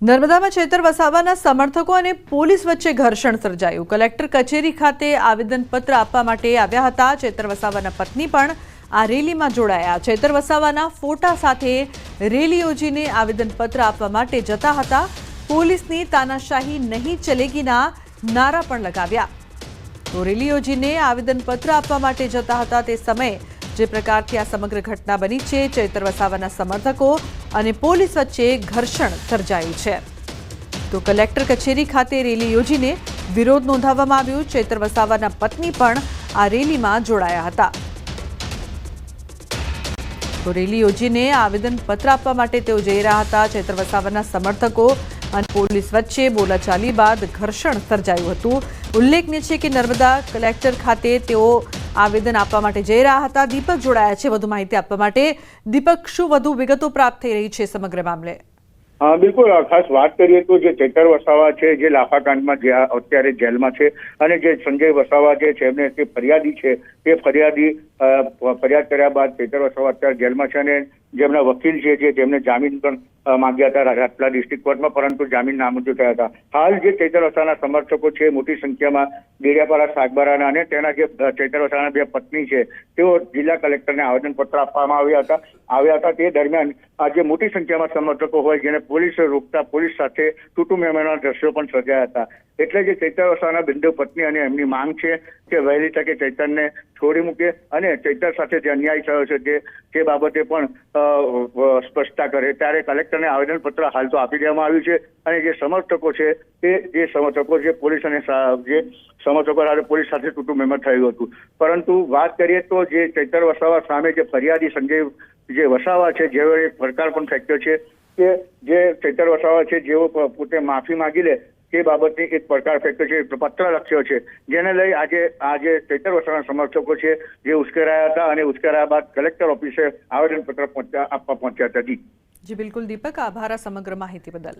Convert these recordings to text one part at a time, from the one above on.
નર્મદામાં ચૈતર વસાવાના સમર્થકો અને પોલીસ વચ્ચે ઘર્ષણ સર્જાયું। કલેક્ટર કચેરી ખાતે આવેદનપત્ર આપવા માટે આવ્યા હતા। ચૈતર વસાવાના પત્ની પણ આ રેલીમાં જોડાયા। ચૈતર વસાવાના ફોટા સાથે રેલી યોજીને આવેદનપત્ર આપવા માટે જતા હતા। પોલીસની તાનાશાહી નહીં ચલેગીના નારા પણ લગાવ્યા। તો રેલી યોજીને આવેદનપત્ર આપવા માટે જતા હતા તે સમયે જે પ્રકારથી આ સમગ્ર ઘટના બની છે, ચૈતર વસાવાના સમર્થકો અને પોલીસ વચ્ચે ઘર્ષણ સર્જાયું છે। તો કલેક્ટર કચેરી ખાતે રેલી યોજીને વિરોધ નોંધાવવામાં આવ્યો। ચૈતર વસાવાના પત્ની પણ આ રેલીમાં જોડાયા હતા। તો રેલી યોજીને આવેદનપત્ર આપવા માટે તેઓ જઈ રહ્યા હતા। ચૈતર વસાવાના સમર્થકો અને પોલીસ વચ્ચે બોલાચાલી બાદ ઘર્ષણ સર્જાયું હતું। ઉલ્લેખનીય છે કે નર્મદા કલેક્ટર ખાતે તેઓ આવેદન આપવા માટે જઈ રહ્યા હતા। દીપક જોડાયા છે વધુ માહિતી આપવા માટે। દીપક, શું વધુ વિગતો પ્રાપ્ત થઈ રહી છે સમગ્ર મામલે? બિલકુલ, ખાસ વાત કરીએ તો જે ચૈતર વસાવા છે જે લાફાકાંડમાં જે અત્યારે જેલમાં છે અને જે સંજય વસાવા જે છે એમને જે ફરિયાદી છે તે ફરિયાદ કર્યા બાદ ચૈતર વસાવા અત્યારે જેલમાં છે અને જેમના વકીલ છે જેમને જામીન પણ માંગ્યા હતા રાજપીપળા ડિસ્ટ્રિક્ટ કોર્ટમાં, પરંતુ જામીન નામંજૂર થયા હતા। હાલ જે ચૈતર વસાવાના સમર્થકો છે મોટી સંખ્યામાં ડેડિયાપાડા, સાગબારાના અને તેના જે ચૈતર વસાવાના બે પત્ની છે તેઓ જિલ્લા કલેક્ટરને આવેદનપત્ર આપવામાં આવ્યા હતા। તે દરમિયાન આજે મોટી સંખ્યામાં સમર્થકો હોય જેને પોલીસે રોકતા પોલીસ સાથે તૂટુ મેમણના દ્રશ્યો પણ સર્જાયા હતા। એટલે જે ચૈતર વસાવાના બંને પત્ની અને એમની માંગ છે કે વહેલી તકે ચૈતરને છોડી મૂકે અને ચૈતર સાથે જે અન્યાય થયો છે તે બાબતે પણ સ્પષ્ટતા કરે। ત્યારે કલેક્ટરને આવેદનપત્ર હાલ તો આપી દેવામાં આવ્યું છે અને જે સમર્થકો છે તે સમર્થકો જે પોલીસ અને જે સમર્થકો સાથે પોલીસ સાથે તૂટુ મેમણ થયું હતું। પરંતુ વાત કરીએ તો જે ચૈતર વસાવા સામે જે ફરિયાદી સંજય જે વસાવા છે જેઓ એક પડકાર પણ ફેંક્યો છે કે જે ચૈતર વસાવા છે જેઓ પોતે માફી માંગી લે તે બાબતે એક પડકાર ફેંક્યો છે, પત્ર લખ્યો છે, જેને લઈ આજે ચૈતર વસાવાના સમર્થકો છે જે ઉશ્કેરાયા હતા અને ઉશ્કેરાયા બાદ કલેક્ટર ઓફિસે આવેદનપત્ર આપવા પહોંચ્યા હતા। જી બિલકુલ દીપક, આભાર આ સમગ્ર માહિતી બદલ।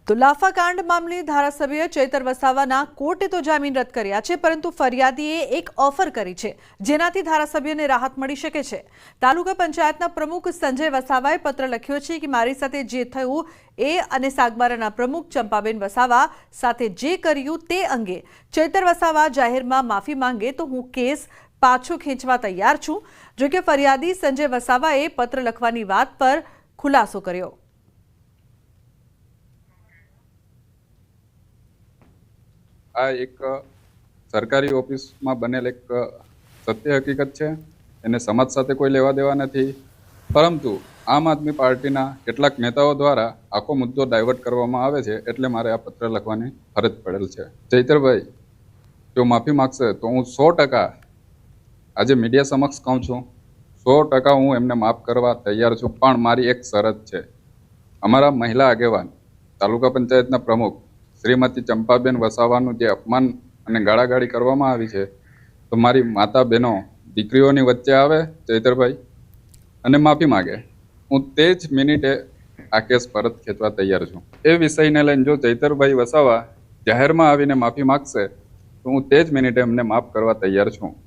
તો લાફાકાંડ મામલે ધારાસભ્ય ચૈતર વસાવાના કોર્ટે તો જામીન રદ કર્યા છે, પરંતુ ફરિયાદીએ એક ઓફર કરી છે જેનાથી ધારાસભ્યને રાહત મળી શકે છે। તાલુકા પંચાયતના પ્રમુખ સંજય વસાવાએ પત્ર લખ્યો છે કે મારી સાથે જે થયું એ અને સાગબારાના પ્રમુખ ચંપાબેન વસાવા સાથે જે કર્યું તે અંગે ચૈતર વસાવા જાહેરમાં માફી માંગે તો હું કેસ પાછો ખેંચવા તૈયાર છું। જો કે ફરિયાદી સંજય વસાવાએ પત્ર લખવાની વાત પર ખુલાસો કર્યો। આ એક સરકારી ઓફિસમાં બનેલ એક સત્ય હકીકત છે, એને સમાજ સાથે કોઈ લેવા દેવા નથી, પરંતુ આમ આદમી પાર્ટીના કેટલાક નેતાઓ દ્વારા આખો મુદ્દો ડાયવર્ટ કરવામાં આવે છે, એટલે મારે આ પત્ર લખવાની ફરજ પડેલ છે। ચૈતરભાઈ જો માફી માગશે તો હું 100% આજે મીડિયા સમક્ષ કહું છું, 100% હું એમને માફ કરવા તૈયાર છું, પણ મારી એક શરત છે। અમારા મહિલા આગેવાન તાલુકા પંચાયતના પ્રમુખ શ્રીમતી ચંપાબેન વસાવાનું જે અપમાન અને ગાળાગાળી કરવામાં આવી છે, તો મારી માતા બહેનો દીકરીઓની વચ્ચે આવે ચૈતરભાઈ અને માફી માગે, હું તે જ મિનિટે આ કેસ પરત ખેંચવા તૈયાર છું। એ વિષયને લઈને જો ચૈતરભાઈ વસાવા જાહેરમાં આવીને માફી માગશે તો હું તે જ મિનિટે એમને માફ કરવા તૈયાર છું।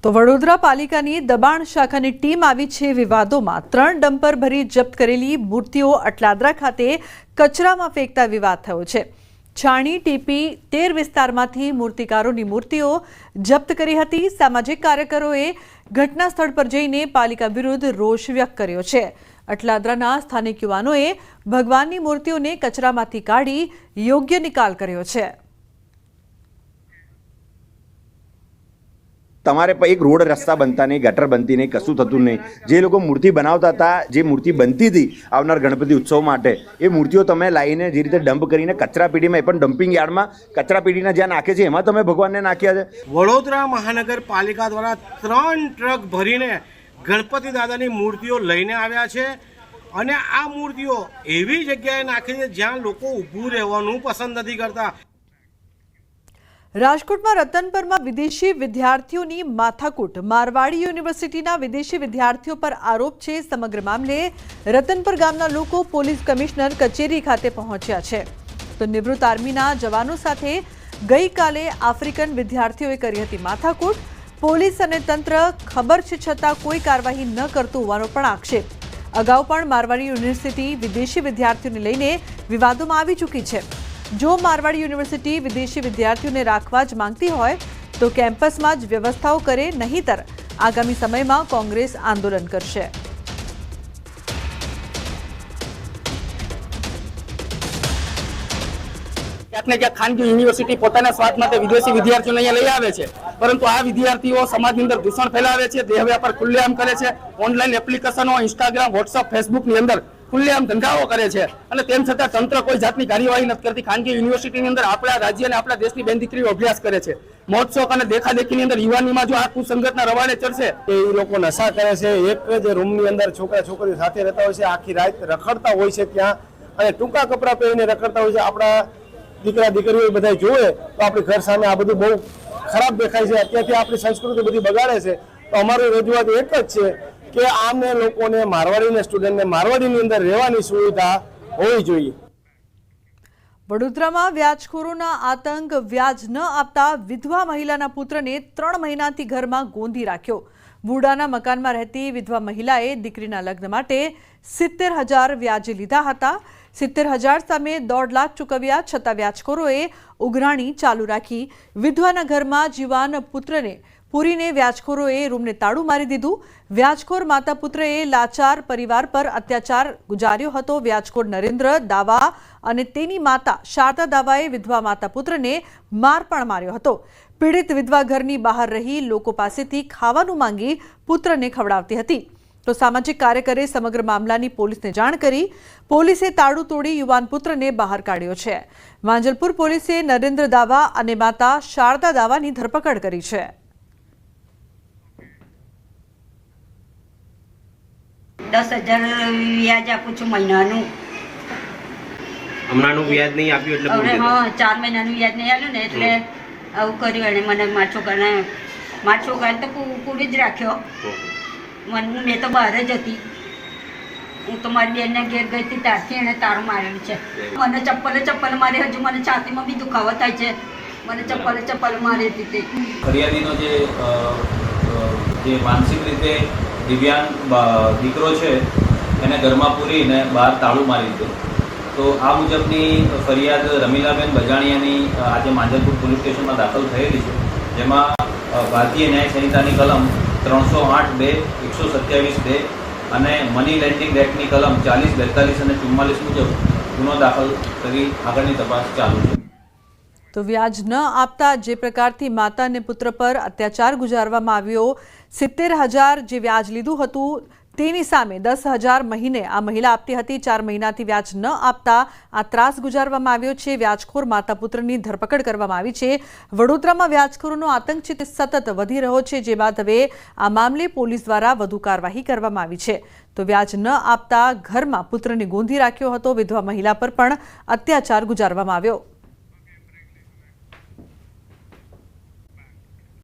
તો વડોદરા પાલિકાની દબાણ શાખાની ટીમ આવી છે વિવાદોમાં। 3 ડમ્પર ભરી જપ્ત કરેલી મૂર્તિઓ અટલાદરા ખાતે કચરામાં ફેંકતા વિવાદ થયો છે। છાણી ટીપી 13 વિસ્તારમાંથી મૂર્તિકારોની મૂર્તિઓ જપ્ત કરી હતી। સામાજિક કાર્યકરોએ ઘટના સ્થળ પર જઈને પાલિકા વિરુદ્ધ રોષ વ્યક્ત કર્યો છે। અટલાદરાના સ્થાનિક યુવાનોએ ભગવાનની મૂર્તિઓને કચરામાંથી કાઢી યોગ્ય નિકાલ કર્યો છે। તમારે એક રોડ રસ્તા બનતા નહીં, ગટર બનતી નહીં, કશું થતું નહીં। જે લોકો મૂર્તિ બનાવતા હતા, જે મૂર્તિ બનતી હતી આવનાર ગણપતિ ઉત્સવ માટે, એ મૂર્તિઓ તમે લાવીને જે રીતે ડમ્પ કરીને કચરાપેટીમાં, એ પણ ડમ્પિંગ યાર્ડમાં કચરાપેટીના જ્યાં નાખે છે એમાં તમે ભગવાનને નાખ્યા છે। વડોદરા મહાનગરપાલિકા દ્વારા 3 ટ્રક ભરીને ગણપતિ દાદાની મૂર્તિઓ લઈને આવ્યા છે અને આ મૂર્તિઓ એવી જગ્યાએ નાખી છે જ્યાં લોકો ઊભું રહેવાનું પસંદ નથી કરતા। રાજકોટમાં રતનપરમાં વિદેશી વિદ્યાર્થીઓની માથાકૂટ। મારવાડી યુનિવર્સિટીના વિદેશી વિદ્યાર્થીઓ પર આરોપ છે। સમગ્ર મામલે રતનપર ગામના લોકો પોલીસ કમિશનર કચેરી ખાતે પહોંચ્યા છે। તો નિવૃત્ત આર્મીના જવાનો સાથે ગઈકાલે આફ્રિકન વિદ્યાર્થીઓએ કરી હતી માથાકૂટ। પોલીસ અને તંત્ર ખબર છે છતાં કોઈ કાર્યવાહી ન કરતું હોવાનો પણ આક્ષેપ। અગાઉ પણ મારવાડી યુનિવર્સિટી વિદેશી વિદ્યાર્થીઓને લઈને વિવાદોમાં આવી ચૂકી છે। જો મારવાડી યુનિવર્સિટી વિદેશી વિદ્યાર્થીઓને રાખવા જ માંગતી હોય તો કેમ્પસમાં જ વ્યવસ્થાઓ કરે, નહીંતર આગામી સમયમાં કોંગ્રેસ આંદોલન કરશે। ખાનગી યુનિવર્સિટી પોતાના સ્વાર્થ માટે વિદેશી વિદ્યાર્થીઓને અહીંયા લઈ આવે છે, પરંતુ આ વિદ્યાર્થીઓ સમાજની અંદર દૂષણ ફેલાવે છે, દેહ વ્યાપાર ખુલ્લેઆમ કરે છે, ઓનલાઈન એપ્લિકેશનો, ઇન્સ્ટાગ્રામ, વોટ્સઅપ, ફેસબુકની અંદર ખુલ્લેઆમ ધંધાઓ કરે છે અને તેમ છતાં તંત્ર કોઈ જાતની કાર્યવાહી નથી કરતી। ખાનગી યુનિવર્સિટીની અંદર આપણા રાજ્ય અને આપણા દેશની બેન દીકરીઓ અભ્યાસ કરે છે। મહોત્સવ અને દેખાદેખીની અંદર યુવાનીમાં જો આ કુસંગતના રવાડે ચડશે, એ લોકો નશા કરે છે, એક જ રૂમની અંદર છોકરા છોકરીઓ સાથે રહેતા હોય છે, આખી રાત રખડતા હોય છે ત્યાં અને ટૂંકા કપડાં પહેરીને રખડતા હોય છે। આપણા દીકરા દીકરીઓ બધા જોવે તો આપણી ઘર સામે આ બધું બહુ ખરાબ દેખાય છે। અત્યારથી આપણી સંસ્કૃતિ બધી બગાડે છે। તો અમારી રજૂઆત એક જ છે કે આમને લોકોને મારવાડીના સ્ટુડન્ટને મારવાડીની અંદર રહેવાની સુવિધા હોવી જોઈએ। વડોદરામાં વ્યાજખોરોના આતંક, વ્યાજ ન આપતા વિધવા મહિલાના પુત્રને 3 મહિનાથી ઘરમાં ગોંધી રાખ્યો। બુડાના મકાનમાં રહેતી વિધવા મહિલાએ દીકરીના લગ્ન માટે 70,000 વ્યાજે લીધા હતા। 70,000 સામે 1.5 લાખ ચૂકવ્યા છતાં વ્યાજખોરોએ ઉઘરાણી ચાલુ રાખી। વિધવાના ઘરમાં જીવાન પુત્રને પૂરીને વ્યાજખોરોએ રૂમને તાળું મારી દીધું। વ્યાજખોર માતા પુત્રએ લાચાર પરિવાર પર અત્યાચાર ગુજાર્યો હતો। વ્યાજખોર નરેન્દ્ર દાવા અને તેની માતા શારદા દાવાએ વિધવા માતા પુત્રને માર પણ માર્યો હતો। પીડિત વિધવા ઘરની બહાર રહી લોકો પાસેથી ખાવાનું માંગી પુત્રને ખવડાવતી હતી। તો સામાજિક કાર્યકરે સમગ્ર મામલાની પોલીસને જાણ કરી। પોલીસે તાળું તોડી યુવાન પુત્રને બહાર કાઢ્યો છે। માંજલપુર પોલીસે નરેન્દ્ર દાવા અને માતા શારદા દાવાની ધરપકડ કરી છે। 10,000 વ્યાજ આપું છું મહિનાનું। હમણાંનું વ્યાજ નહીં આપ્યું એટલે હવે હા 4 મહિનાનું વ્યાજ નહીં આવ્યું ને એટલે આવું કર્યું એણે મને મારા છોકરાને તો પૂરી જ રાખ્યો। મેં તો બહાર જ હતી, હું તો મારી બેનને ઘેર ગઈ હતી ત્યારથી એણે તારું મારેલું છે। મને ચપ્પલે મારે, હજુ મને છાતીમાં બી દુખાવો થાય છે। મને ચપ્પલે મારી હતી તે ફરિયાદીનો જે માનસિક રીતે દિવ્યાંગ દીકરો છે એને ઘરમાં પૂરીને બહાર તાળું મારી દીધું। તો આ મુજબની ફરિયાદ રમીલાબેન બજાણિયાની આજે માંજલપુર પોલીસ સ્ટેશનમાં દાખલ થયેલી છે, જેમાં ભારતીય ન્યાય સંહિતાની કલમ 308(2), 127(2) અને મની લેન્ડિંગ એક્ટની કલમ 40, 42 અને 44 મુજબ ગુનો દાખલ કરી આગળની તપાસ ચાલુ છે। તો વ્યાજ ન આપતા જે પ્રકારથી માતા અને પુત્ર પર અત્યાચાર ગુજારવામાં આવ્યો, 70,000 જે વ્યાજ લીધું હતું તેની સામે 10,000 મહિને આ મહિલા આપતી હતી। 4 મહિનાથી વ્યાજ ન આપતા આ ત્રાસ ગુજારવામાં આવ્યો છે। વ્યાજખોર માતા પુત્રની ધરપકડ કરવામાં આવી છે। વડોદરામાં વ્યાજખોરોનો આતંક છે તે સતત વધી રહ્યો છે, જે બાદ હવે આ મામલે પોલીસ દ્વારા વધુ કાર્યવાહી કરવામાં આવી છે। તો વ્યાજ ન આપતા ઘરમાં પુત્રને ગોંધી રાખ્યો હતો। વિધવા મહિલા પર પણ અત્યાચાર ગુજારવામાં આવ્યો।